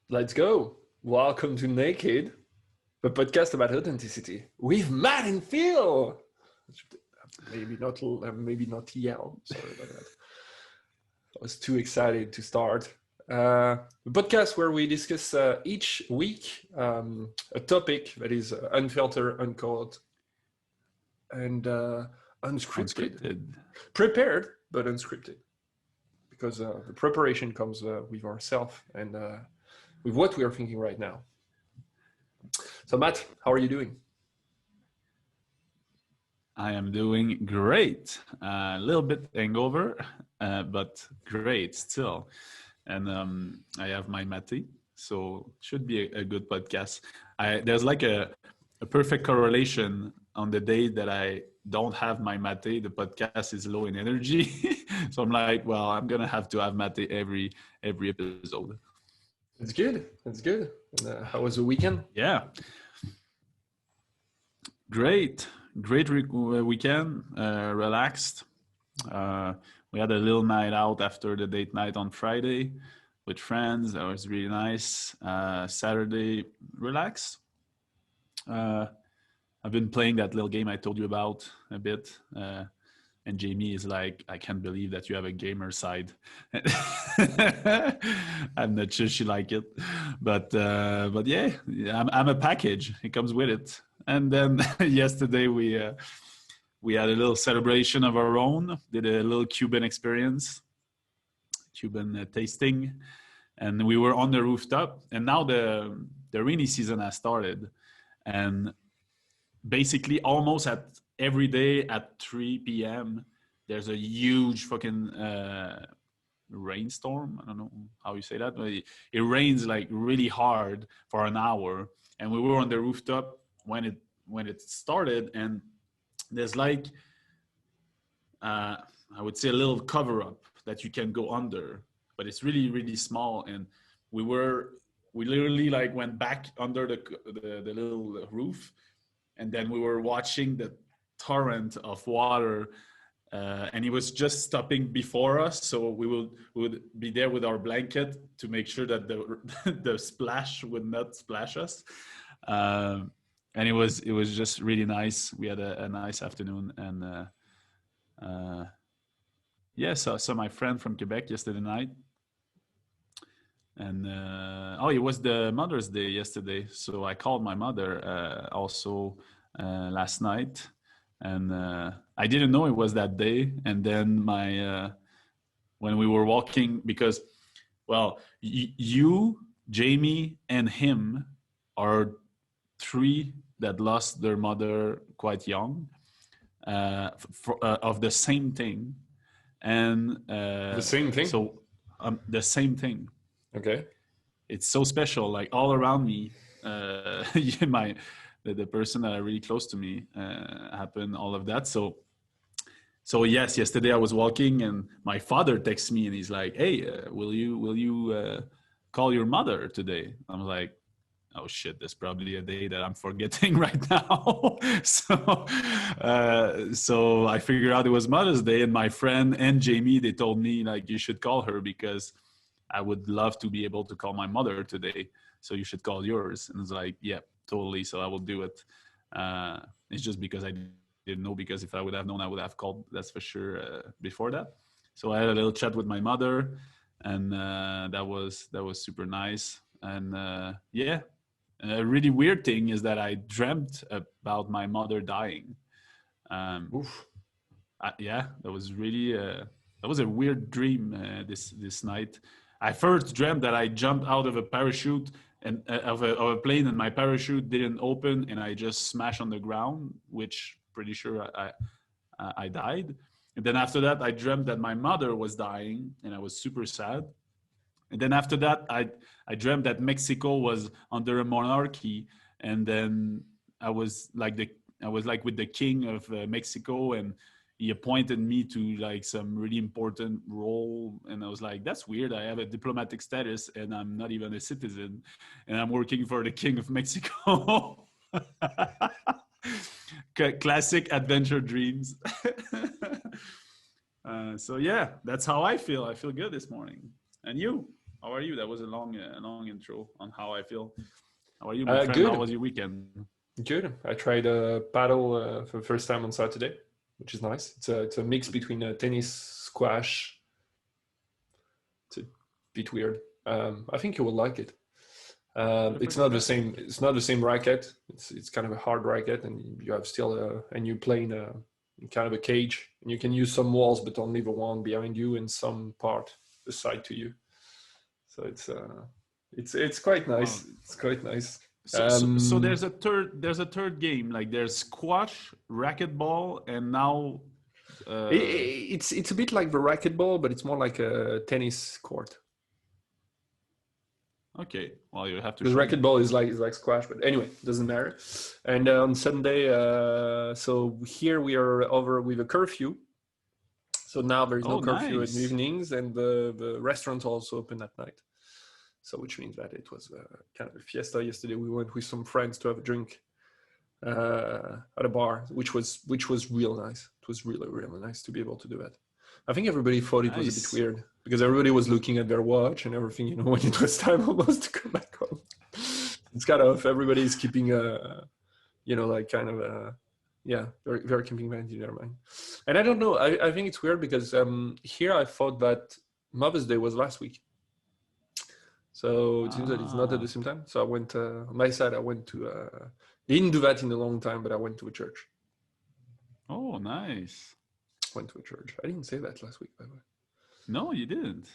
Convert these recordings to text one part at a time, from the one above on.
Let's go. Welcome to Naked, the podcast about authenticity with Matt and Phil. Maybe not TL. Sorry about that. I was too excited to start. The podcast where we discuss each week a topic that is unfiltered, uncut, and unscripted. Unscripted. Prepared, but unscripted. Because the preparation comes with ourselves and with what we are thinking right now. So Matt, how are you doing? I am doing great. A little bit hangover, but great still. And I have my mate, so should be a good podcast. There's like a perfect correlation on the day that I don't have my mate. The podcast is low in energy, so I'm like, well, I'm gonna have to have mate every episode. It's good. It's good. And, how was the weekend? Yeah, great weekend. Relaxed. We had a little night out after the date night on Friday with friends. That was really nice. Saturday, relax. I've been playing that little game I told you about a bit. And Jamie is like, I can't believe that you have a gamer side. I'm not sure she like it, but yeah, I'm a package. It comes with it. And then yesterday we had a little celebration of our own. Did a little Cuban experience, Cuban tasting, and we were on the rooftop. And now the rainy season has started, and basically almost at every day at 3 p.m. there's a huge fucking rainstorm. I don't know how you say that, but it rains like really hard for an hour. And we were on the rooftop when it started, and there's like I would say a little cover up that you can go under, but it's really, really small. And we literally like went back under the little roof, and then we were watching the torrent of water, and it was just stopping before us. So we would be there with our blanket to make sure that the splash would not splash us. And it was just really nice. We had a nice afternoon, and so I saw my friend from Quebec yesterday night. And it was the Mother's Day yesterday, so I called my mother also last night, and I didn't know it was that day. And then when we were walking, because you, Jamie, and him are three that lost their mother quite young, of the same thing, and The same thing. So the same thing. Okay. It's so special. Like all around me, the person that are really close to me happened all of that. So yes, yesterday I was walking and my father texts me and he's like, "Hey, will you call your mother today?" I'm like, "Oh shit, there's probably a day that I'm forgetting right now." So I figured out it was Mother's Day, and my friend and Jamie, they told me like, "You should call her because I would love to be able to call my mother today. So you should call yours." And it's like, "Yeah, totally. So I will do it." It's just because I didn't know, because if I would have known, I would have called, that's for sure, before that. So I had a little chat with my mother, and that was super nice. And a really weird thing is that I dreamt about my mother dying. Oof. That was really that was a weird dream this night. I first dreamt that I jumped out of a parachute and of a plane, and my parachute didn't open, and I just smashed on the ground, which pretty sure I died. And then after that, I dreamt that my mother was dying, and I was super sad. And then after that, I dreamt that Mexico was under a monarchy, and then I was like with the king of Mexico, and he appointed me to like some really important role. And I was like, that's weird. I have a diplomatic status and I'm not even a citizen, and I'm working for the king of Mexico. Classic adventure dreams. So yeah, that's how I feel. I feel good this morning. And you? How are you? That was a long intro on how I feel. How are you, my friend? How Good, was your weekend? good. I tried paddle for the first time on Saturday, which is nice. It's a mix between tennis, squash. It's a bit weird. I think you will like it. I've It's heard of not the that. same. It's not the same racket. It's kind of a hard racket, and you have still and you play in kind of a cage, and you can use some walls, but only the one behind you and some part aside to you. So it's quite Wow. nice. It's quite nice. So Um, there's a third game. Like there's squash, racquetball, and now it, uh, it's a bit like the racquetball, but it's more like a tennis court. okay. Well, you have to Because show me. racquetball is like squash, but anyway, doesn't matter. And on Sunday, so here we are over with a curfew. So now there is no Oh, curfew in the nice. evenings, and the restaurants also open at night. So which means that it was kind of a fiesta yesterday. We went with some friends to have a drink at a bar, which was real nice. It was really nice to be able to do that. I think everybody thought it was a bit Nice. weird because everybody was looking at their watch and everything, you know, when it was time almost to come back home. It's kind of everybody's keeping you know, like kind of yeah, they're keeping that in their mind. And I don't know, I think it's weird because here I thought that Mother's Day was last week. So it seems that it's not at the Ah. same time. So I went on my side. I went to. Didn't do that in a long time, but I went to a church. Oh, nice. Went to a church. I didn't say that last week, by the way. No, you didn't.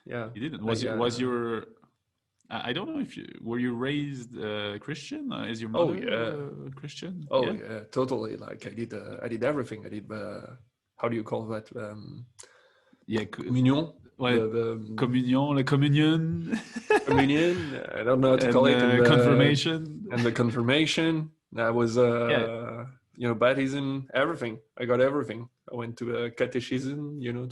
Yeah, You didn't. I. Was your I don't know if you were you raised Christian? Is your Oh mother yeah. Christian? Oh Yeah. yeah. Totally. Like I did everything. I did. How do you call that? Yeah. Communion. Ouais, The communion, la communion, communion. I don't know how to call and it. confirmation. And the confirmation. That was Yeah, you know, baptism. Everything. I got everything. I went to a catechism. You know,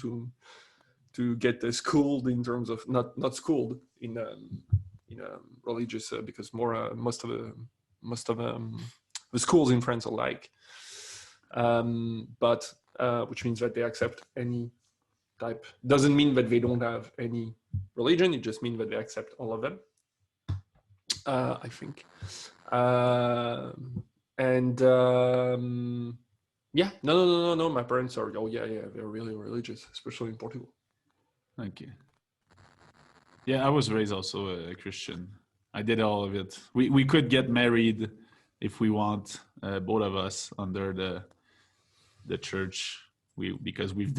to get schooled in terms of not schooled in religious because more most of the schools in France are like, but which means that they accept any type. Doesn't mean that they don't have any religion. It just means that they accept all of them. I think, and yeah, no. My parents are yeah, they're really religious, especially in Portugal. okay. Yeah, I was raised also a Christian. I did all of it. We could get married if we want, both of us under the church. We because we've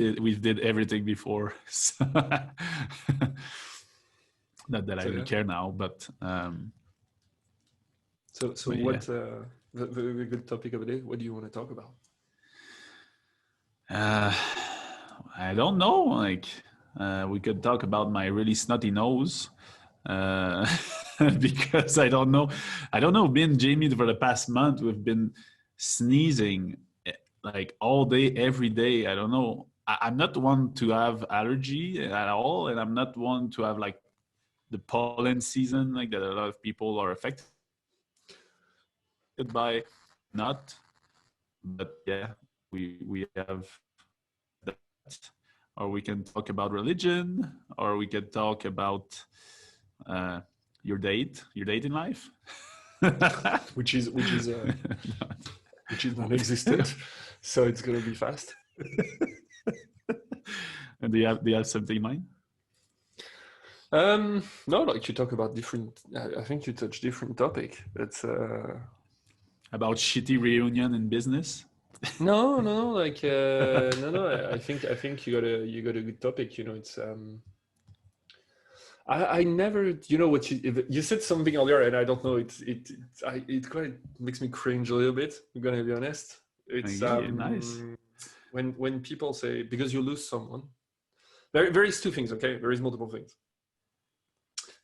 did everything before. So not that I So really yeah. care now, So but yeah. what the good topic of the day? What do you want to talk about? Uh, I don't know. Like, we could talk about my really snotty nose, uh, because I don't know. I don't know. Me and Jamie for the past month we've been sneezing like all day, every day. I don't know. I'm not one to have allergy at all, and I'm not one to have like the pollen season, like that a lot of people are affected by. Not, but yeah, we have that, or we can talk about religion, or we can talk about uh, your dating life. Which is which is non-existent, so it's gonna be fast. And do you have something in mind? No, like you talk about different. I think you touch different topic. It's About shitty reunion in business? no, like no. I think you got a good topic. You know, it's I never, you know what you said something earlier, and I don't know. It quite makes me cringe a little bit. I'm gonna be honest. It's Okay, nice. when people say because you lose someone. There is two things. Okay, there is multiple things.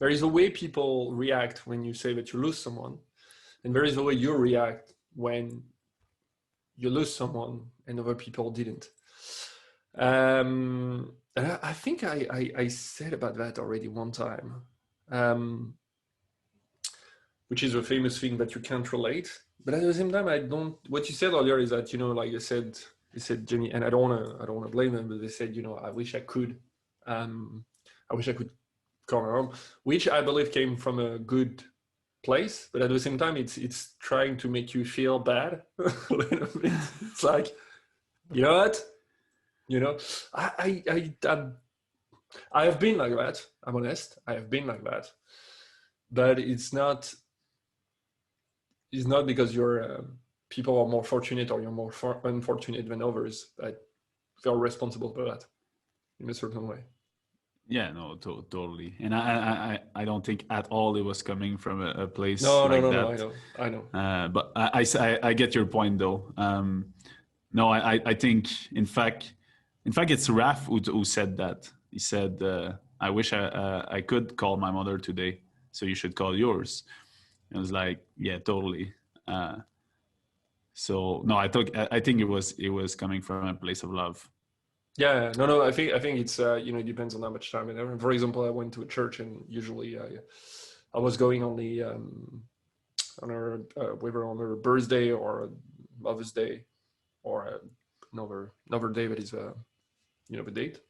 There is a way people react when you say that you lose someone, and there is a way you react when you lose someone and other people didn't. And I think I said about that already one time, um, which is a famous thing that you can't relate. But at the same time, I don't. What you said earlier is that, you know, like you said Jenny, and I don't wanna blame them, but they said, you know, I wish I could coming home, which I believe came from a good place, but at the same time, it's trying to make you feel bad a little bit. It's like, you know what? You know, I have been like that. I'm honest. I have been like that, but it's not because you're people are more fortunate or you're more unfortunate than others. I feel responsible for that in a certain way. Yeah, no, totally. And I don't think at all it was coming from a place No, no, like no, no. that. I know. But I get your point though. No, I think in fact it's Raf who said that. He said, "I wish I could call my mother today, so you should call yours." I was like, "Yeah, totally." So no, I think it was coming from a place of love. Yeah, no, no. I think it's it depends on how much time and everything. For example, I went to a church and usually I was going on the on her whether on her birthday or Mother's Day or another day that is the date.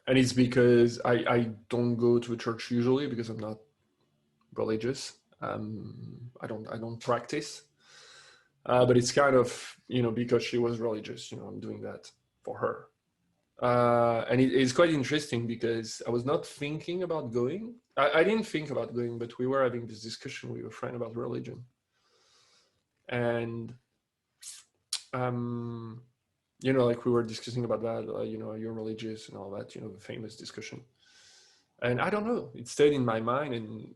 And it's because I don't go to a church usually because I'm not religious. I don't practice. But it's kind of because she was religious. I'm doing that for her. And it's quite interesting because I was not thinking about going. I didn't think about going, but we were having this discussion with a friend about religion, and um, like we were discussing about that. You're religious and all that. The famous discussion. And I don't know. It stayed in my mind, and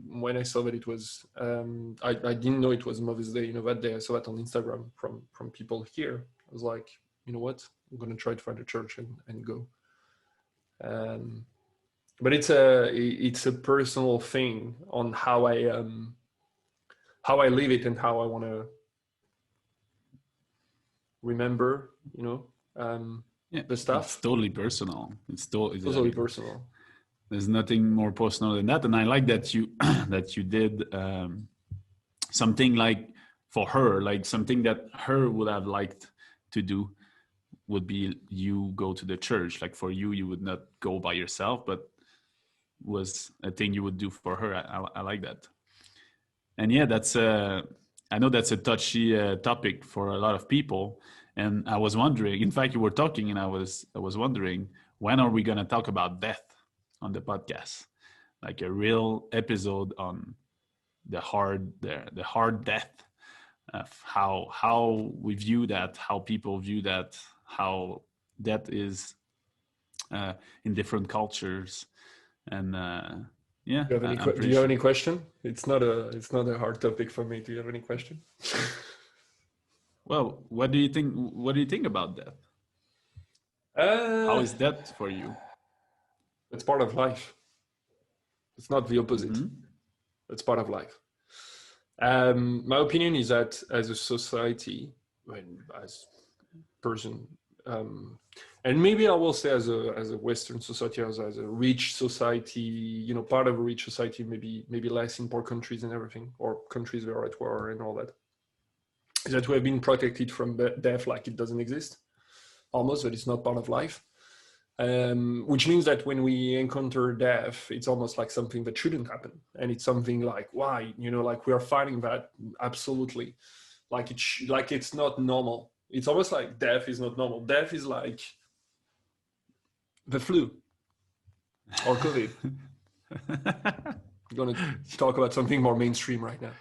when I saw that it was, I didn't know it was Mother's Day. That day I saw it on Instagram from people here. I was like, you know what? I'm gonna try to find a church and go. Um, but it's a personal thing on how I live it and how I want to remember. Yeah, The it's stuff. totally personal. Totally personal. There's nothing more personal than that, and I like that you that you did something like for her, like something that her would have liked to do would be you go to the church. Like for you, you would not go by yourself, but was a thing you would do for her. I like that. And yeah, I know that's a touchy topic for a lot of people. And I was wondering, in fact, you were talking, and I was wondering, when are we gonna talk about death on the podcast? Like a real episode on the hard death of how we view that, how people view that, how that is in different cultures, and yeah, Do you have any I'm do pretty you have sure. any question? It's not a hard topic for me. Do you have any question? Well, what do you think? What do you think about that? How uh, is that for you? it's part of life. It's not the opposite. Hmm. It's part of life. My opinion is that as a society, when as person, um, and maybe I will say as a Western society, as a rich society, part of a rich society, maybe less in poor countries and everything, or countries that are at war and all that, is that we have been protected from death like it doesn't exist, almost, that it's not part of life. Which means that when we encounter death, it's almost like something that shouldn't happen, and it's something like why, like we are fighting that absolutely, like like it's not normal. It's almost like death is not normal. Death is like the flu or COVID. I'm gonna talk about something more mainstream right now,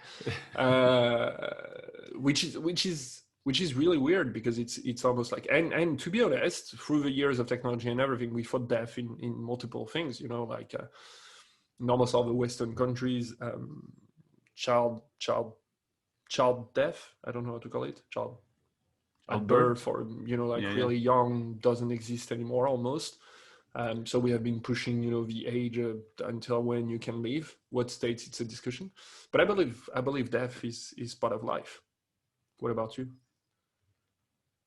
which is really weird because it's almost like, and to be honest, through the years of technology and everything, we fought death in multiple things. Like in almost all the Western countries, child child child death. I don't know how to call it. Child at Albert? birth, or Yeah, like yeah. really young, doesn't exist anymore almost. So we have been pushing, the age until when you can leave. What states it's a discussion, but I believe death is part of life. What about you?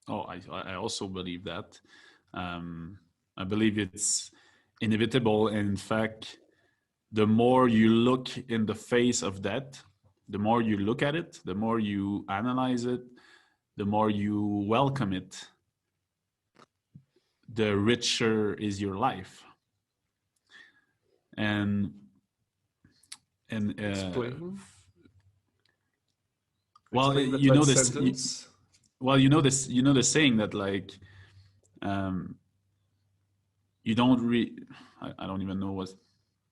Oh, I also believe that. Um, I believe it's inevitable. And in fact, the more you look in the face of that, the more you look at it, the more you analyze it, the more you welcome it, the richer is your life. and and Explain. well, Explain that you know last this. sentence. Well, you know this. You know the saying that like um, you don't I don't even know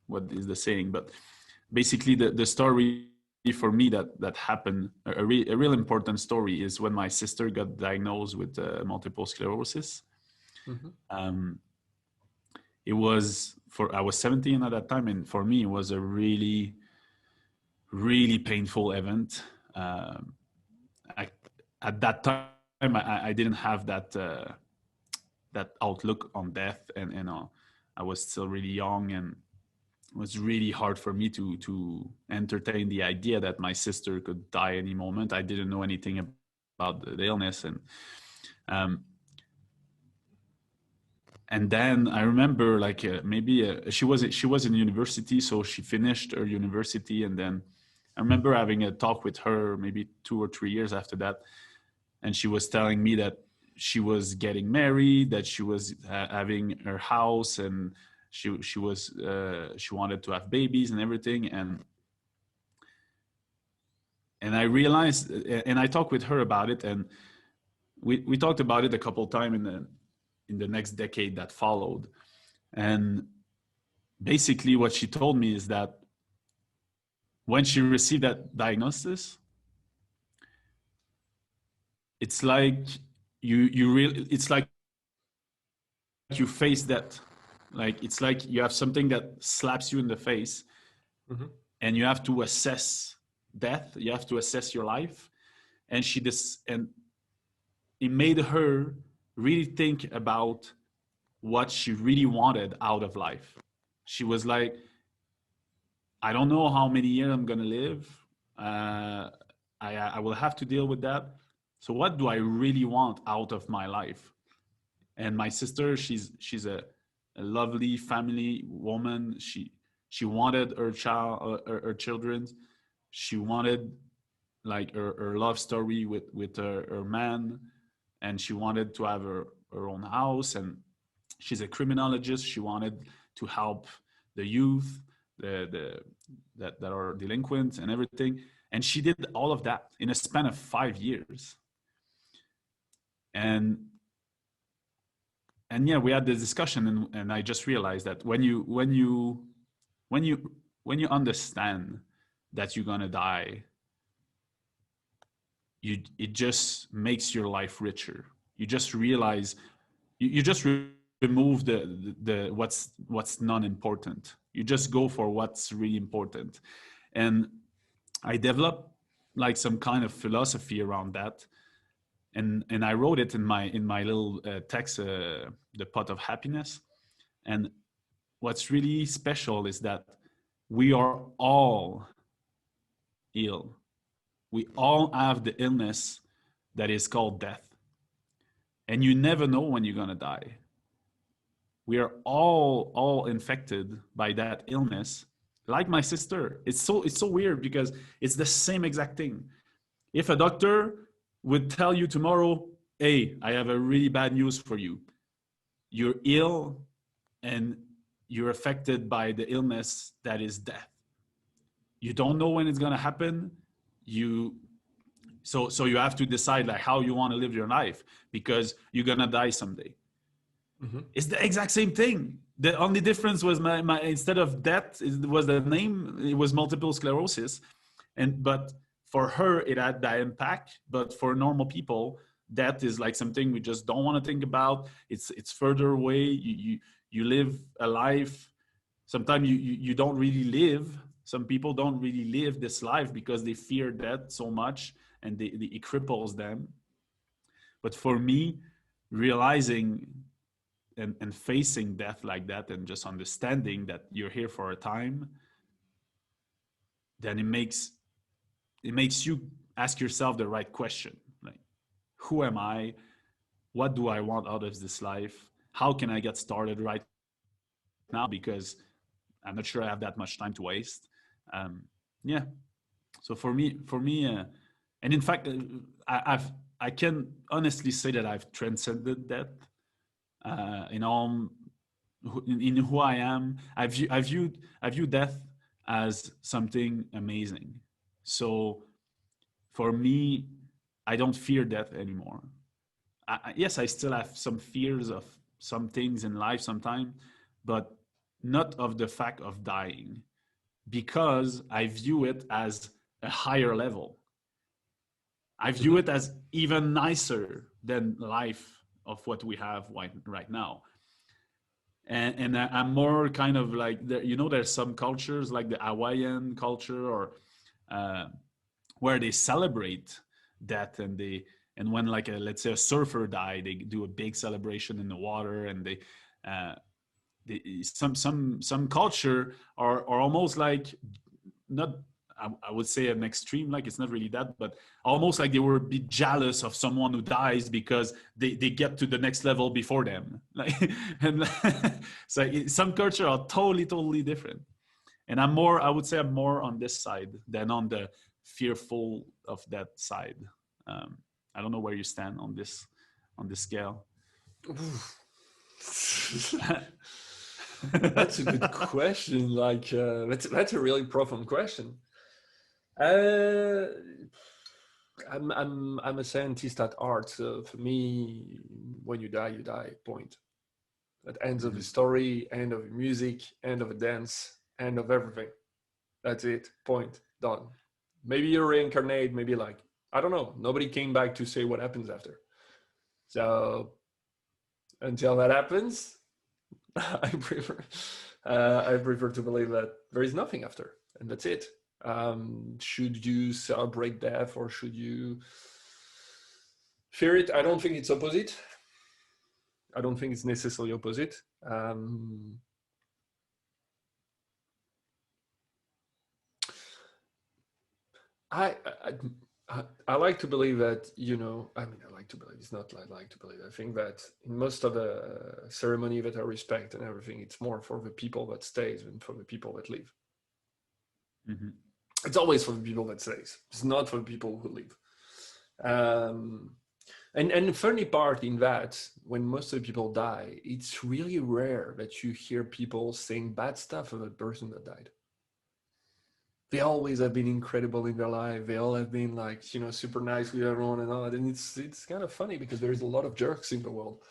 what is the saying, but basically the story for me that happened a real important story is when my sister got diagnosed with multiple sclerosis. Mm-hmm. Um, it was for I was 17 at that time, and for me it was a really painful event. I, at that time I didn't have that outlook on death, and I was still really young, and it was really hard for me to entertain the idea that my sister could die any moment. I didn't know anything about the illness, um, and then I remember like maybe she was in university, so she finished her university, and then I remember having a talk with her maybe 2 or 3 years after that, and she was telling me that she was getting married, that she was having her house, and she wanted to have babies and everything, and I realized, and I talked with her about it, and we talked about it a couple times in the next decade that followed, and basically what she told me is that when she received that diagnosis, it's like it's like you face that, like it's like you have something that slaps you in the face, and you have to assess death, you have to assess your life. And and it made her really think about what she really wanted out of life. She was like, I don't know how many years I'm gonna live. Uh, I will have to deal with that. So what do I really want out of my life? And my sister, she's a lovely family woman. She wanted her her children. She wanted like her love story with her man, and she wanted to have her own house. And she's a criminologist. She wanted to help the youth, the that are delinquent and everything. And she did all of that in a span of 5 years. And yeah, we had this discussion, and I just realized that when you when you understand that you're gonna die, it just makes your life richer. You just realize you just remove the what's non-important. You just go for what's really important. And I developed like some kind of philosophy around that, and I wrote it in my little text, the pot of happiness. And what's really special is that we are all ill. We all have the illness that is called death, and you never know when you're gonna die. We are all infected by that illness. Like my sister, it's so weird because it's the same exact thing. If a doctor would tell you tomorrow, hey, I have a really bad news for you, you're ill and you're affected by the illness that is death. You don't know when it's gonna happen. You so you have to decide like how you want to live your life, because you're gonna die someday. Mm-hmm. It's the exact same thing. The only difference was my instead of death, it was the name. It was multiple sclerosis, and but for her it had that impact. But for normal people, death is like something we just don't want to think about. It's further away. You live a life. Sometimes you don't really live. Some people don't really live this life because they fear death so much, and it cripples them. But for me, realizing and facing death like that, and just understanding that you're here for a time, then it makes you ask yourself the right question, like, who am I? What do I want out of this life? How can I get started right now, because I'm not sure I have that much time to waste. Yeah. So and in fact, I can honestly say that I've transcended that in all in who I am. I view death as something amazing. So for me, I don't fear death anymore. Yes, I still have some fears of some things in life sometimes, but not of the fact of dying, because I view it as a higher level. I view Mhm. it as even nicer than life of what we have right now. And I'm more kind of like, there's some cultures like the Hawaiian culture, or uh, where they celebrate death, and when, like, let's say a surfer died, they do a big celebration in the water, and uh, some culture are almost like, not, I would say an extreme, like it's not really that, but almost like they would be jealous of someone who dies because they get to the next level before them. Like, and so some culture are totally different. And I would say I'm more on this side than on the fearful of that side. Um, I don't know where you stand on this scale. That's a good question. Like that's a really profound question. Uh, I'm a scientist at art, so for me, when you die, you die. Point. That ends of the Mhm. story, end of the music, end of a dance, end of everything. That's it. Point. Done. Maybe you reincarnate. Maybe like I don't know. Nobody came back to say what happens after. So until that happens, I prefer I prefer to believe that there is nothing after, and that's it. Should you celebrate death or should you fear it? I don't think it's opposite. I don't think it's necessarily opposite. I, I I like to believe that I mean I like to believe it's not like to believe. I think that in most of the ceremony that I respect and everything, it's more for the people that stays than for the people that leave. Mhm. It's always for the people that stays. It's not for the people who leave. Um, and the funny part in that, when most of the people die, it's really rare that you hear people saying bad stuff of a person that died. They always have been incredible in their life. They all have been like, super nice with everyone and all that. And it's kind of funny because there's a lot of jerks in the world.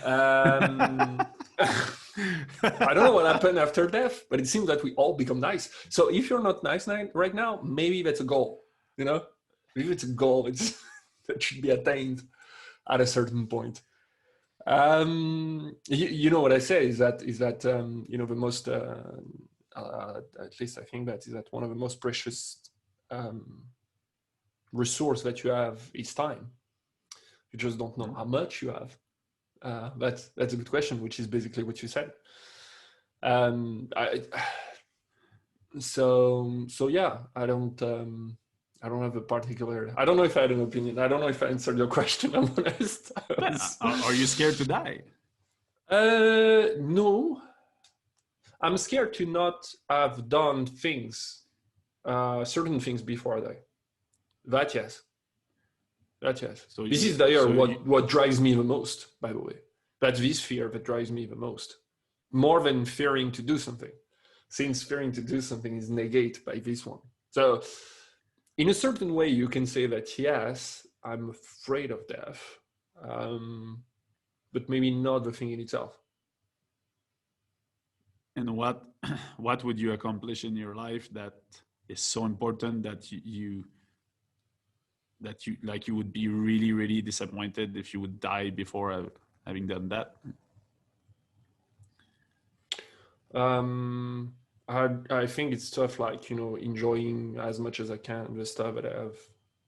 Um, I don't know what happened after death, but it seems that we all become nice. So if you're not nice right now, maybe that's a goal. Maybe it's a goal. It's that should be attained at a certain point. You know what I say is that the most at least I think that is that one of the most precious um, resource that you have is time. You just don't know Mhm. how much you have. That's a good question, which is basically what you said. I so yeah, I don't have a particular. I don't know if I had an opinion. I don't know if I answered your question. I'm honest. Are you scared to die? No, I'm scared to not have done things, certain things before I die. That yes, that yes. So This you is the year so you, what drives me the most. By the way, that's this fear that drives me the most, more than fearing to do something, since fearing to do something is negated by this one. So, in a certain way, you can say that yes, I'm afraid of death, um, but maybe not the thing in itself. and what would you accomplish in your life that is so important that you would be really disappointed if you would die before having done that? Um, I think it's stuff like enjoying as much as I can the stuff that I have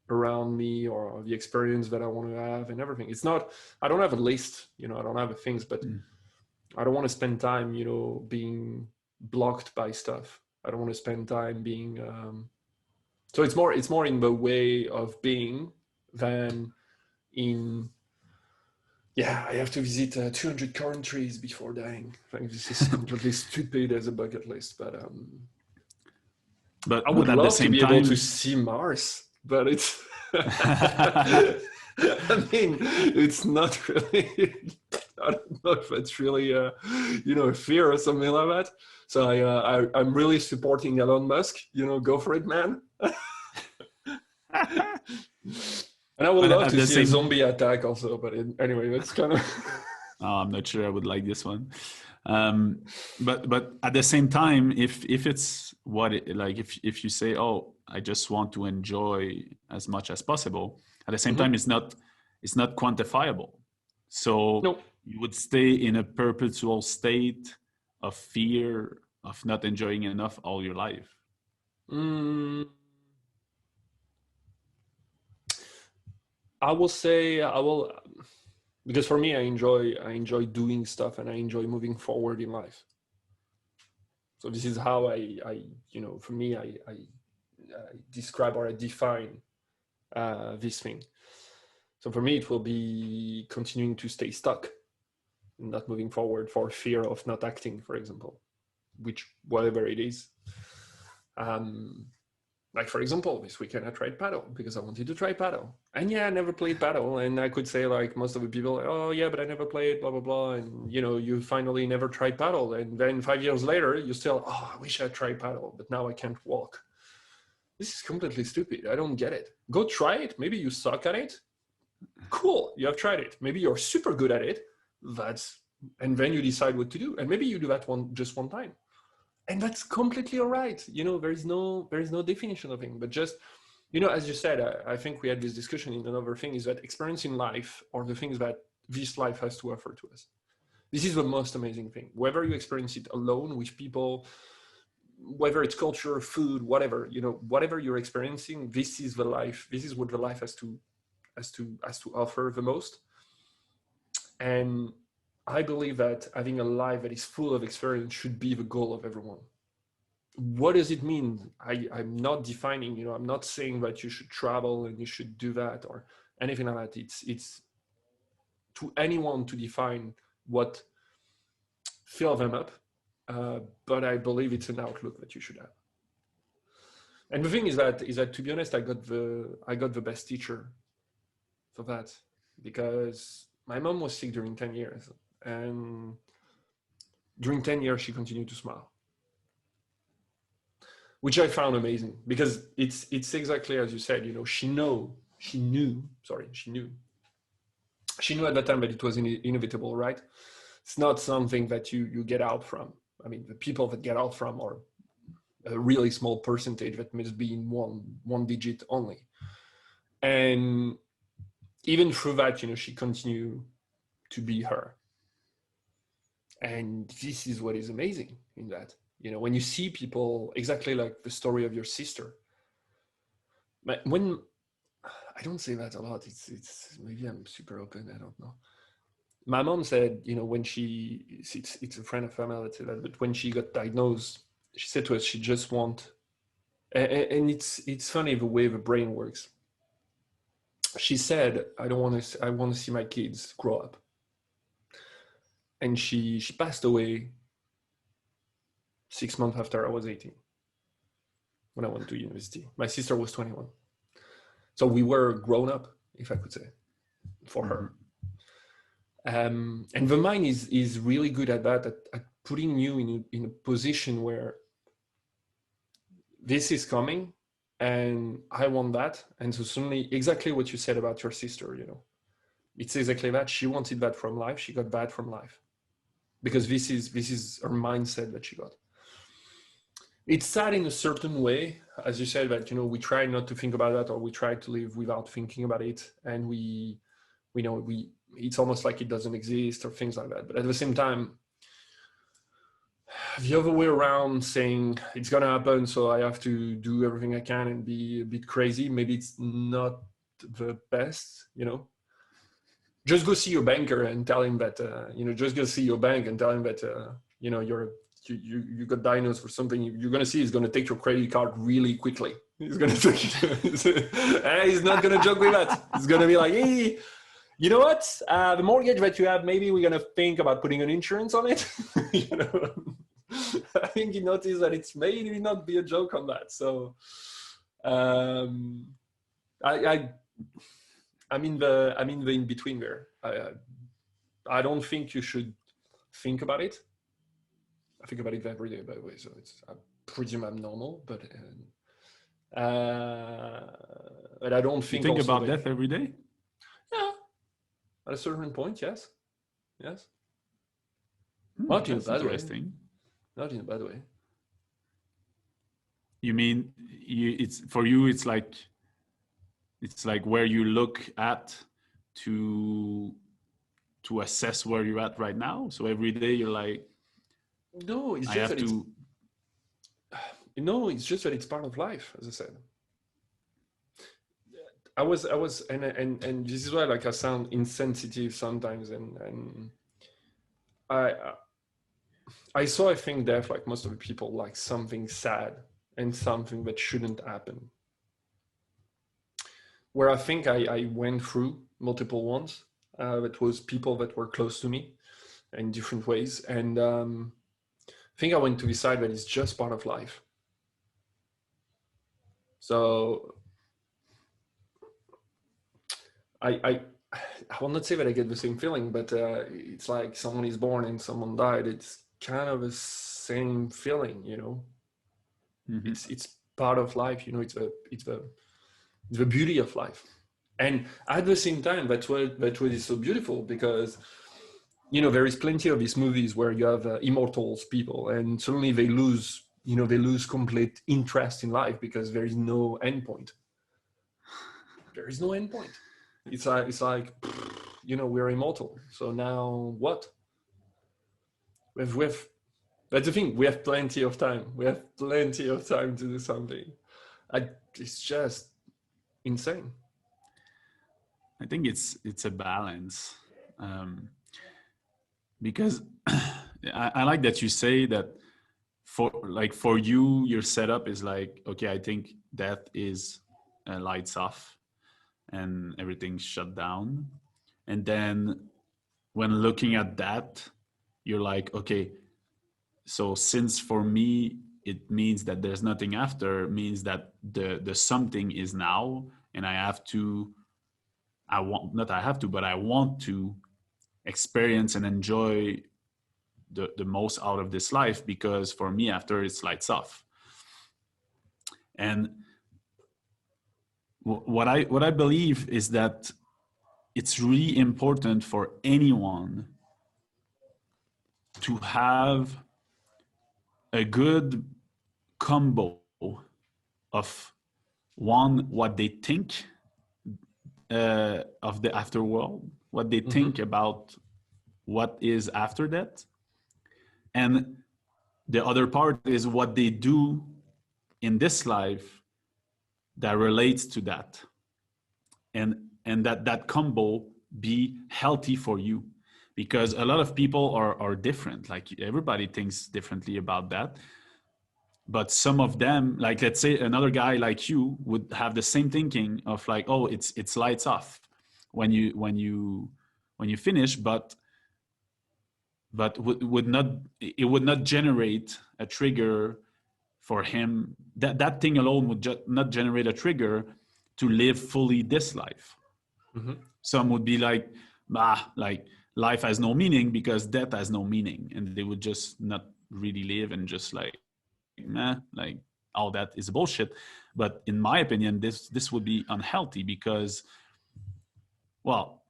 around me or the experience that I want to have and everything. It's not I don't have a list, I don't have a things, but Mm. I don't want to spend time, being blocked by stuff. I don't want to spend time being so it's more in the way of being than in yeah, I have to visit 200 countries before dying. I think this is completely stupid as a bucket list, but I would But at the love to same be able to time, see Mars, but I mean, it's not really. I don't know if it's really, a fear or something like that. So I'm really supporting Elon Musk. Go for it, man. And I would But love at to the see a same, zombie attack also. But anyway, it's kind of. I'm not sure I would like this one. Um, but at the same time, if it's like if you say, oh, I just want to enjoy as much as possible, at the same time, Mhm. it's not quantifiable. So No. you would stay in a perpetual state of fear of not enjoying enough all your life. Mm, I will say I will, because for me I enjoy doing stuff and I enjoy moving forward in life. So this is how I for me I describe or I define this thing. So for me it will be continuing to stay stuck, not moving forward for fear of not acting, for example, which whatever it is. Um, Like, for example, this weekend I tried paddle because I wanted to try paddle. And yeah, I never played paddle. And I could say, like, most of the people, oh, yeah, but I never played, blah, blah, blah. And, you finally never tried paddle. And then 5 years later, you still, oh, I wish I tried paddle, but now I can't walk. This is completely stupid. I don't get it. Go try it. Maybe you suck at it. Cool. You have tried it. Maybe you're super good at it. And then you decide what to do. And maybe you do that just one time. And that's completely all right. There is no definition of it, but just, as you said, I think we had this discussion in another thing, is that experience in life or the things that this life has to offer to us. This is the most amazing thing. Whether you experience it alone with people, whether it's culture, food, whatever you're experiencing, this is the life. This is what the life has to offer the most. And I believe that having a life that is full of experience should be the goal of everyone. What does it mean? I'm not defining, I'm not saying that you should travel and you should do that or anything like that. It's to anyone to define what fill them up. But I believe it's an outlook that you should have. And the thing is that to be honest, I got the best teacher for that, because my mom was sick during 10 years, and during 10 years she continued to smile, which I found amazing, because it's exactly as you said. She knew at that time that it was inevitable, right? It's not something that you get out from. I mean, the people that get out from are a really small percentage that must be in one digit only. And even through that, she continued to be her. And this is what is amazing in that. When you see people exactly like the story of your sister. When I don't say that a lot, it's maybe I'm super open. I don't know. My mom said, when it's a friend of family that said that, but when she got diagnosed, she said to us, she just and it's funny the way the brain works. She said, I want to see my kids grow up. And she passed away 6 months after I was 18, when I went to university. My sister was 21. So we were grown up, if I could say, for her. And the mind is really good at that, at putting you in a position where this is coming and I want that. And so suddenly, exactly what you said about your sister, it's exactly that. She wanted that from life. She got that from life, because this is her mindset that she got. It's sad in a certain way, as you said, that, we try not to think about that, or we try to live without thinking about it. And we it's almost like it doesn't exist or things like that. But at the same time, the other way around, saying it's gonna happen, so I have to do everything I can and be a bit crazy, maybe it's not the best. Just go see your banker and tell him that, just go see your bank and tell him that, you got diagnosed for something. You're gonna see he's gonna take your credit card really quickly. He's gonna take he's not gonna joke with that. He's gonna be like, hey, you know what? The mortgage that you have, maybe we're gonna think about putting an insurance on it. I think he noticed that it's maybe not be a joke on that. So I'm in the in between there. I don't think you should think about it. I think about it every day, by the way, so I presume I'm normal, but I don't You think think also about that. death every day? Yeah, at a certain point, yes, yes, Hmm, not in a that's bad way, interesting. not in a bad way. You mean it's for you? It's like where you look at to to assess where you're at right now. So every day you're like, No, it's I just have that it's to. no, it's just that it's part of life, as I said. I was, and this is why like I sound insensitive sometimes, and I I saw I think death like most of the people like something sad and something that shouldn't happen. Where I think I went through multiple ones. That was people that were close to me in different ways, and I think I went to decide that it's just part of life. So I I will not say that I get the same feeling, but it's like someone is born and someone died. It's kind of the same feeling, you know. Mhm. It's part of life, you know. It's the beauty of life, and at the same time, that's what is so beautiful because you know there is plenty of these movies where you have immortals people, and suddenly they lose complete interest in life because there is no endpoint. There is no endpoint. It's like we're immortal. So now what? We've that's the thing. We have plenty of time. We have plenty of time to do something. It's just insane. I think it's a balance, um, because I like that you say that for you your setup is like, okay, I think death is lights off and everything's shut down, and then when looking at that, you're like, okay, so since for me it means that there's nothing after, means that the something is now, and I have to, I want, not I have to, but I want to experience and enjoy the most out of this life, because for me after it's lights off. And what I believe is that it's really important for anyone to have a good combo of, one, what they think of the afterworld, what they Mm-hmm. think about what is after that, and the other part is what they do in this life that relates to that, and that combo be healthy for you, because a lot of people are different, like everybody thinks differently about that, but some of them, like let's say another guy like you would have the same thinking of like, oh, it's lights off when you finish, but would not, it would not generate a trigger for him, that thing alone would not generate a trigger to live fully this life. Mm-hmm. Some would be like, like life has no meaning because death has no meaning, and they would just not really live and just like, like all that is bullshit. But in my opinion, this would be unhealthy because, well,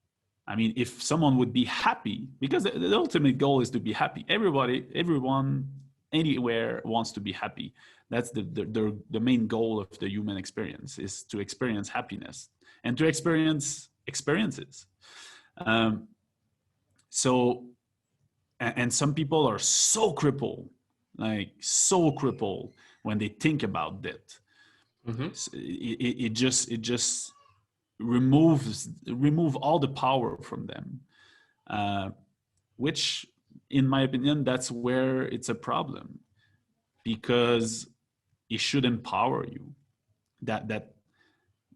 I mean, if someone would be happy, because the ultimate goal is to be happy. Everyone, anywhere wants to be happy. That's the main goal of the human experience, is to experience happiness and to experience experiences. Um, so, and some people are so crippled, like so crippled when they think about that. Mm-hmm. It just remove all the power from them, uh, which in my opinion that's where it's a problem, because it should empower you. That that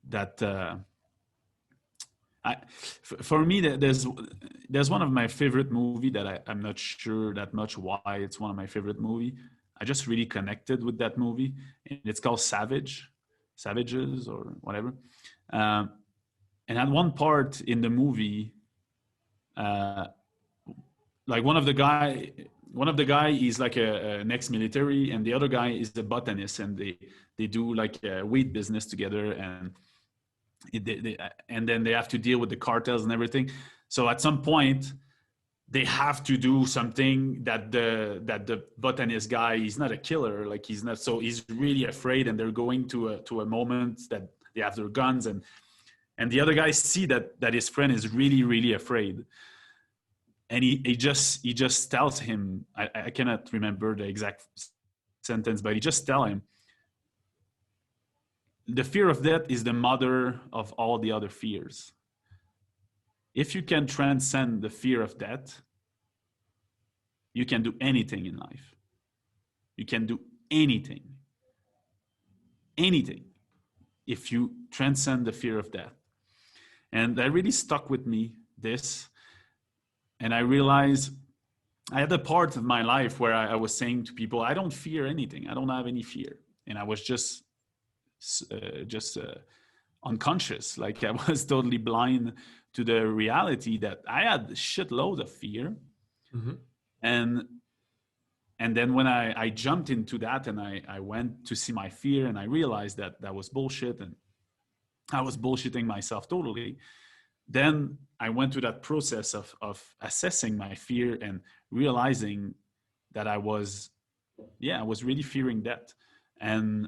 that uh, for me, there's one of my favorite movie that I'm not sure that much why it's one of my favorite movie. I just really connected with that movie, and it's called Savages or whatever. um, and at one part in the movie, uh, like one of the guy is like an ex-military, and the other guy is a botanist, and they do like a weed business together, and and then they have to deal with the cartels and everything. So at some point they have to do something that the botanist guy, he's not a killer, like he's not, so he's really afraid, and they're going to a moment that they have their guns, and the other guys see that his friend is really really afraid, and he just tells him, I cannot remember the exact sentence, but he just tell him, the fear of death is the mother of all the other fears. If you can transcend the fear of death, you can do anything in life. You can do anything if you transcend the fear of death. And that really stuck with me, this. And I realized I had a part of my life where I was saying to people, I don't fear anything. I don't have any fear. And I was just unconscious. Like I was totally blind to the reality that I had a shitload of fear. Mm-hmm. And then when I jumped into that, and I went to see my fear, and I realized that was bullshit, and I was bullshitting myself totally. Then I went through that process of assessing my fear and realizing that I was really fearing death. And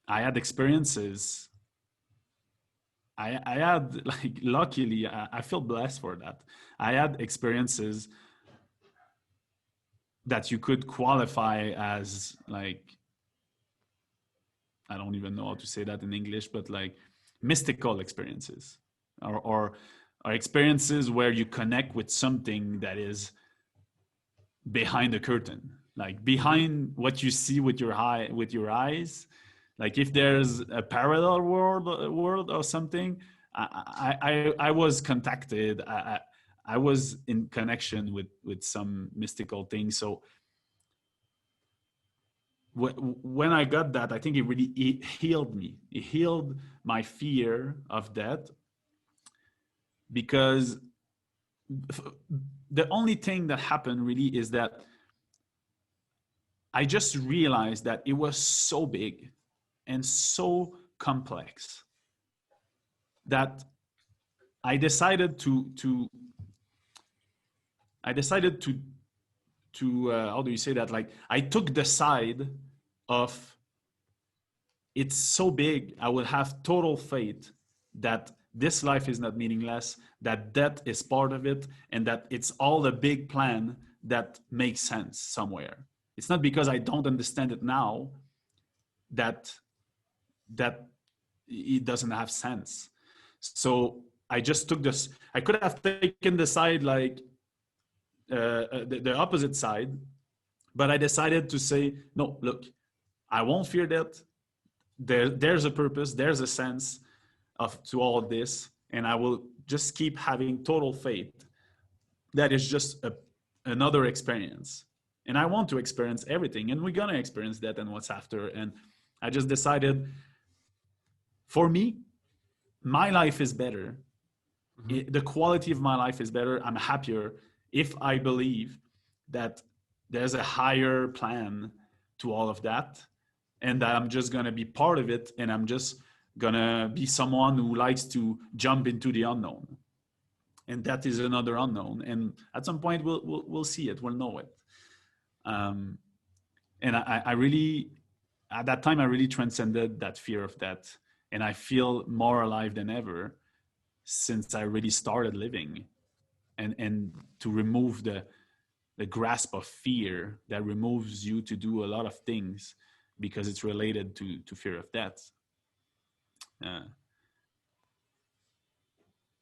I had experiences. I had, like, luckily, I feel blessed for that. I had experiences that you could qualify as, like, I don't even know how to say that in English, but like mystical experiences, or experiences where you connect with something that is behind the curtain, like behind what you see with your eyes. Like if there's a parallel world or something, I was contacted. I was in connection with some mystical things. So when I got that, I think it healed me. It healed my fear of death, because the only thing that happened really is that I just realized that it was so big and so complex that I decided to how do you say that? Like, I took the side of, it's so big, I will have total faith that this life is not meaningless, that death is part of it, and that it's all a big plan that makes sense somewhere. It's not because I don't understand it now that it doesn't have sense. So I just took this. I could have taken the side, like the opposite side, but I decided to say, no, look, I won't fear that. There's a purpose, there's a sense to all of this, and I will just keep having total faith that is just another experience. And I want to experience everything, and we're gonna experience that and what's after. And I just decided, for me, my life is better. The quality of my life is better. I'm happier if I believe that there's a higher plan to all of that, and that I'm just going to be part of it, and I'm just going to be someone who likes to jump into the unknown. And that is another unknown. And at some point, we'll see it. We'll know it. And I really, at that time, I really transcended that fear of death. And I feel more alive than ever since I really started living. And to remove the grasp of fear that removes you to do a lot of things because it's related to fear of death.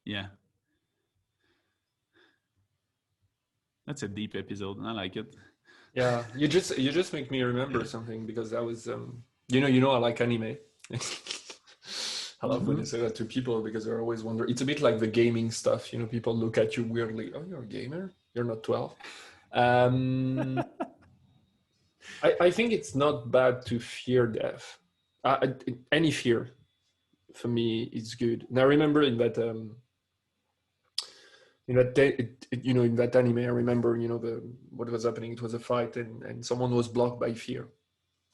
Yeah. That's a deep episode, and I like it. Yeah, you just make me remember something, because I was I like anime. I love when you say that to people, because they're always wonder. It's a bit like the gaming stuff. People look at you weirdly. Oh, you're a gamer? You're not 12. I think it's not bad to fear death. Any fear, for me, is good. And I remember in that In that anime, I remember, the what was happening. It was a fight, and someone was blocked by fear,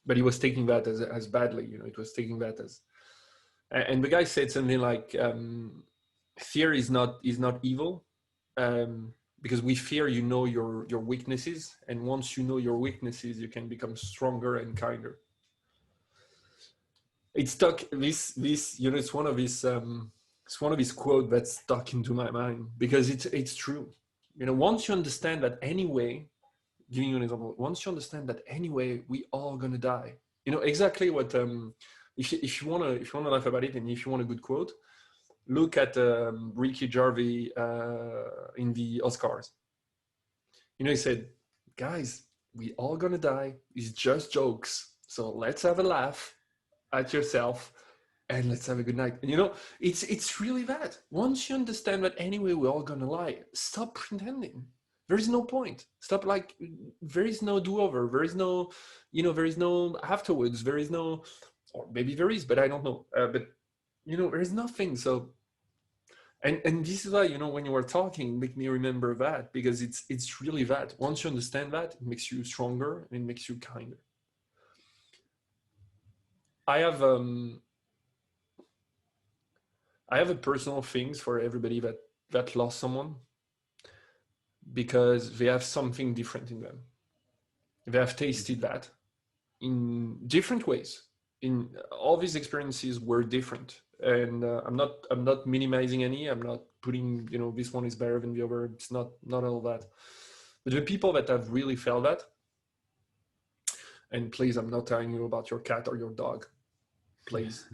but he was taking that as badly. It was taking that as, and the guy said something like, fear is not evil, because with fear you know your weaknesses, and once you know your weaknesses, you can become stronger and kinder. It stuck this it's one of his quote that stuck into my mind, because it's true. Once you understand that anyway, giving you an example, once you understand that anyway we all gonna die, exactly what, if you wanna laugh about it, and if you want a good quote, look at Ricky Gervais in the Oscars. He said, guys, we all gonna die, it's just jokes, so let's have a laugh at yourself, and let's have a good night. And it's really that. Once you understand that anyway we're all gonna lie, stop pretending. There is no point. Stop, like, there is no do-over. There is no afterwards. There is no, or maybe there is, but I don't know. But there is nothing. So, and this is why, when you were talking, make me remember that, because it's really that. Once you understand that, it makes you stronger and it makes you kinder. I have a personal things for everybody that lost someone, because they have something different in them. They have tasted that in different ways. In all these experiences were different, and I'm not minimizing any. I'm not putting, this one is better than the other. It's not all that. But the people that have really felt that, and please, I'm not telling you about your cat or your dog, please.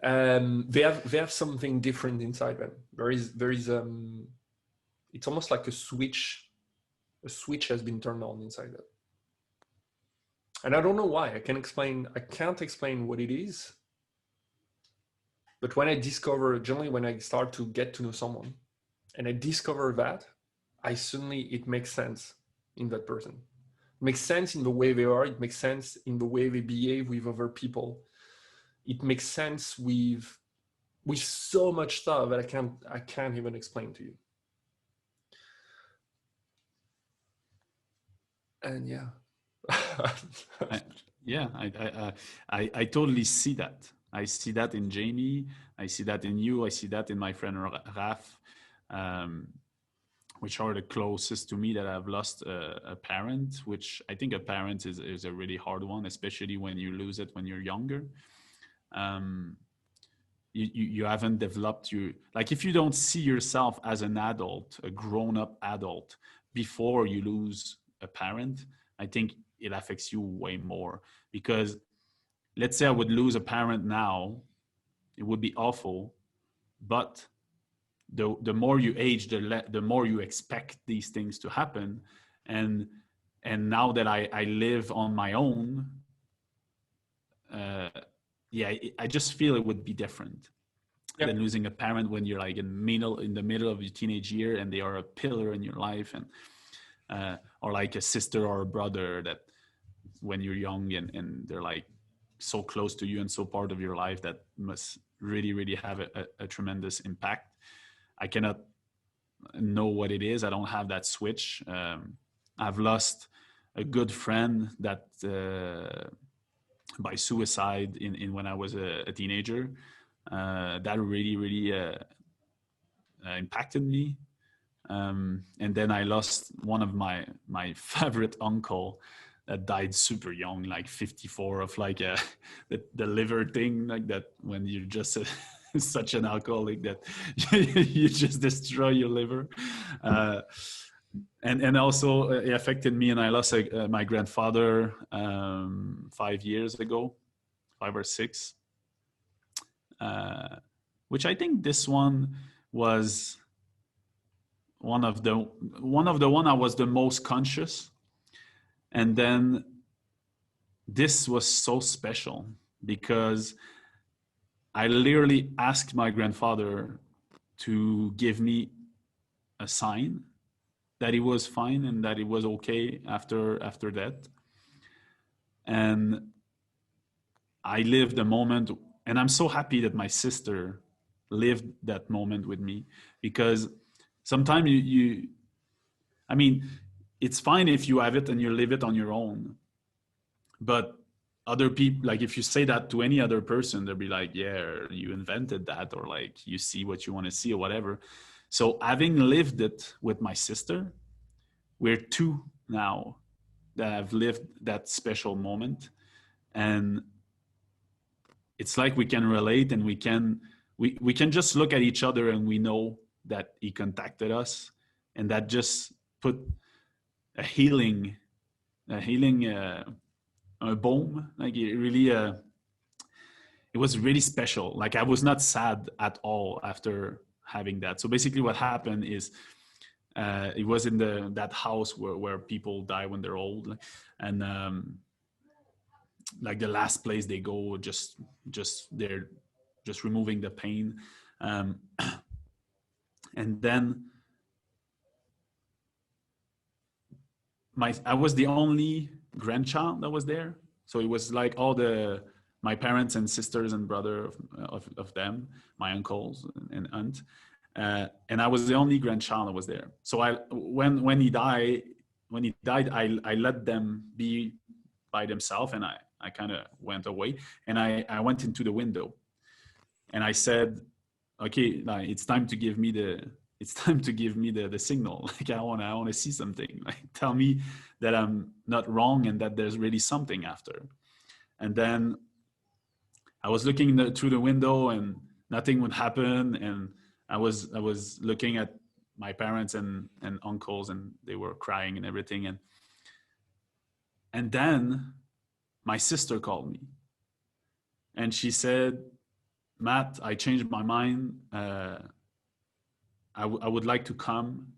They have something different inside them. There is it's almost like a switch. A switch has been turned on inside them, and I don't know why. I can't explain what it is. But generally when I start to get to know someone, and I discover that, it makes sense in that person. It makes sense in the way they are. It makes sense in the way they behave with other people. It makes sense with so much stuff that I can't even explain to you. And yeah. I totally see that. I see that in Jamie. I see that in you. I see that in my friend Raf, which are the closest to me that I've lost a parent, which I think a parent is a really hard one, especially when you lose it when you're younger. You haven't developed like, if you don't see yourself as an adult, a grown-up adult, before you lose a parent, I think it affects you way more. Because let's say I would lose a parent now, it would be awful, but the more you age, the more you expect these things to happen. And now that I live on my own, I just feel it would be different than losing a parent when you're like in the middle of your teenage year, and they are a pillar in your life, and or like a sister or a brother that when you're young, and they're like so close to you and so part of your life, that must really, really have a tremendous impact. I cannot know what it is. I don't have that switch. I've lost a good friend that by suicide in when I was a teenager. That really, really impacted me. And then I lost one of my favorite uncle that died super young, like 54, of like the liver thing, like that, when you're just such an alcoholic that you just destroy your liver. And also it affected me, and I lost my grandfather 5 years ago, 5 or 6. Which I think this one was one of the one I was the most conscious. And then this was so special because I literally asked my grandfather to give me a sign that he was fine and that it was okay after that. And I lived the moment, and I'm so happy that my sister lived that moment with me, because sometimes you I mean, it's fine if you have it and you live it on your own, but other people, like if you say that to any other person, they'll be like, yeah, you invented that, or like you see what you want to see or whatever. So having lived it with my sister, we're two now that have lived that special moment. And it's like we can relate, and we can just look at each other and we know that he contacted us, and that just put a healing a balm, like it really it was really special. Like I was not sad at all after having that. So basically what happened is it was in that house where people die when they're old, and like the last place they go, just they're just removing the pain. um, and then I was the only grandchild that was there, so it was like all the my parents and sisters and brother of them, my uncles and aunt, and I was the only grandchild that was there. So when he died, I let them be by themselves, and I kind of went away, and I went into the window, and I said, okay, like, it's time to give me the signal. Like I want to see something. Like tell me that I'm not wrong and that there's really something after. And then I was looking through the window and nothing would happen. And I was looking at my parents and uncles, and they were crying and everything. And then my sister called me, and she said, Matt, I changed my mind. I would like to come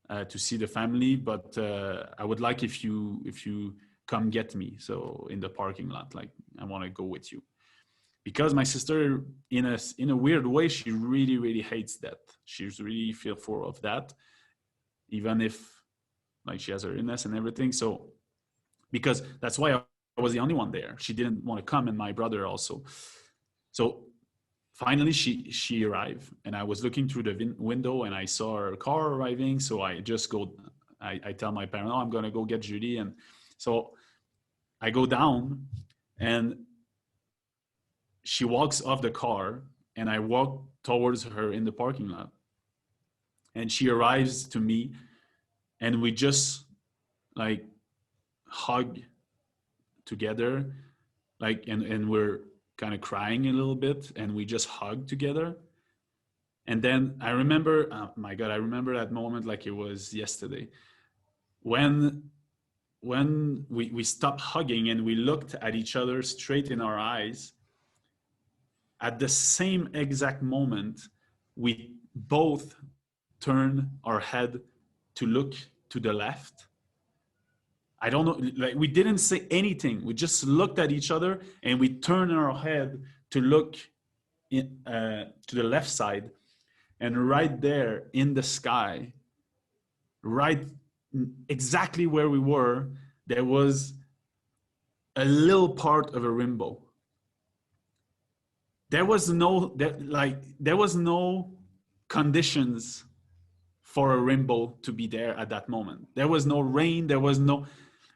to see the family, but I would like if you come get me. So in the parking lot, like I want to go with you, because my sister, in a weird way, she really hates that. She's really fearful of that, even if like she has her illness and everything. So because that's why I was the only one there. She didn't want to come, and my brother also. So finally she arrived, and I was looking through the window and I saw her car arriving. So I just go, I tell my parents, oh, I'm going to go get Judy. And so I go down, and she walks off the car, and I walk towards her in the parking lot, and she arrives to me, and we just like hug together, like, and we're kind of crying a little bit, and we just hug together. And then I remember, oh my God, I remember that moment like it was yesterday, when we stopped hugging and we looked at each other straight in our eyes. At the same exact moment, we both turned our head to look to the left. I don't know, like we didn't say anything. We just looked at each other, and we turned our head to look to the left side. And right there in the sky, right exactly where we were, there was a little part of a rainbow. There was no conditions for a rainbow to be there at that moment. There was no rain,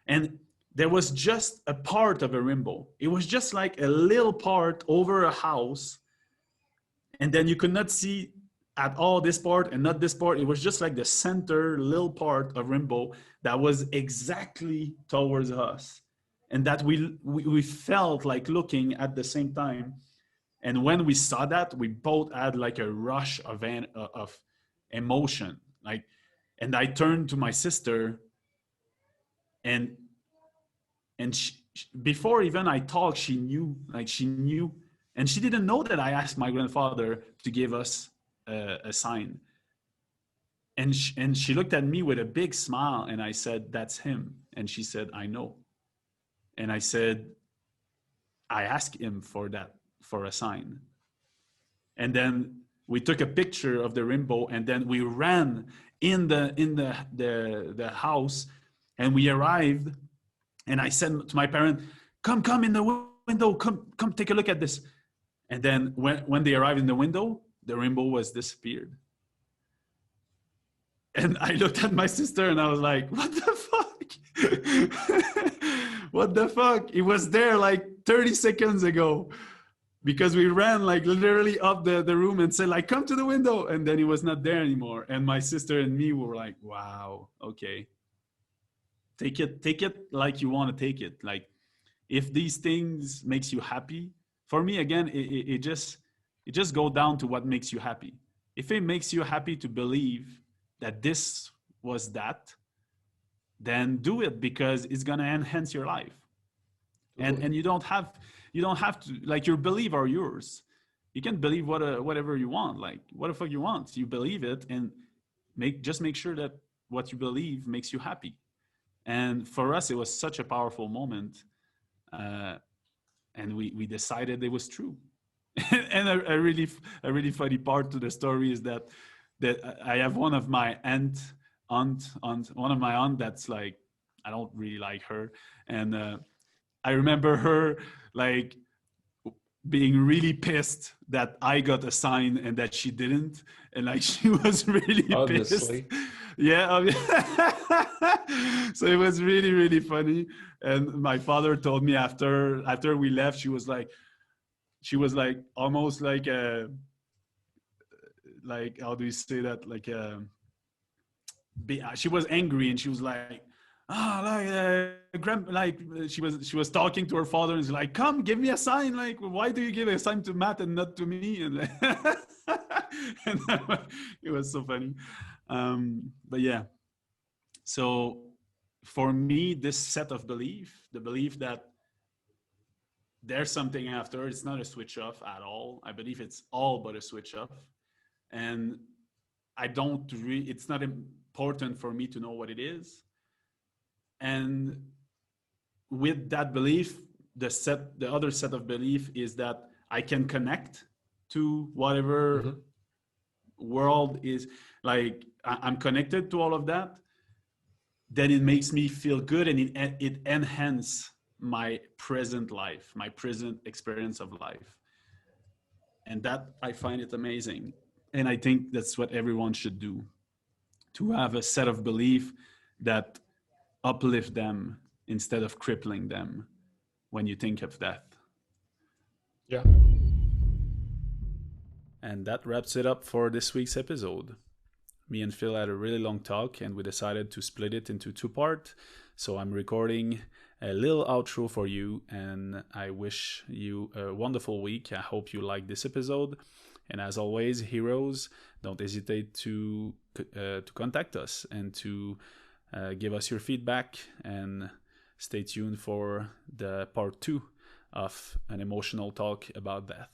and there was just a part of a rainbow. It was just like a little part over a house, and then you could not see at all this part and not this part. It was just like the center little part of rainbow that was exactly towards us, and that we felt like looking at the same time. And when we saw that, we both had like a rush of emotion, like, and I turned to my sister, and before even I talked, she knew, and she didn't know that I asked my grandfather to give us a sign. And she looked at me with a big smile, and I said, that's him. And she said, I know. And I said, I asked him for a sign. And then we took a picture of the rainbow, and then we ran in the house, and we arrived. And I said to my parents, come in the window, come take a look at this. And then when they arrived in the window, the rainbow was disappeared. And I looked at my sister and I was like, what the fuck? What the fuck? It was there like 30 seconds ago, because we ran like literally up the room and said like, come to the window. And then it was not there anymore. And my sister and me were like, wow, okay. Take it like you want to take it. Like, if these things makes you happy, for me, again, it just go down to what makes you happy. If it makes you happy to believe that this was that, then do it, because it's going to enhance your life. And you don't have to, like, your belief are yours. You can believe whatever you want, like what the fuck you want. You believe it, and make sure that what you believe makes you happy. And for us, it was such a powerful moment, uh, and we decided it was true. And a really funny part to the story is that I have one of my one of my aunt that's like, I don't really like her, and I remember her like being really pissed that I got a sign and that she didn't, and like she was really pissed. Obviously. Yeah. So it was really, really funny. And my father told me after we left, she was like almost like how do you say that, like she was angry, and she was like, like she was talking to her father, and she's like, come give me a sign, like why do you give a sign to Matt and not to me? And, and it was so funny. But yeah, so for me, this set of belief, the belief that there's something after, it's not a switch off at all. I believe it's all but a switch off. And it's not important for me to know what it is. And with that belief, the other set of belief is that I can connect to whatever Mm-hmm. world is, like I'm connected to all of that. Then it makes me feel good, and it enhances my present life, my present experience of life. And that, I find it amazing. And I think that's what everyone should do, to have a set of belief that uplift them instead of crippling them when you think of death. Yeah. And that wraps it up for this week's episode. Me and Phil had a really long talk, and we decided to split it into two parts. So I'm recording a little outro for you, and I wish you a wonderful week. I hope you like this episode. And as always, heroes, don't hesitate to contact us and to give us your feedback, and stay tuned for the part 2 of an emotional talk about death.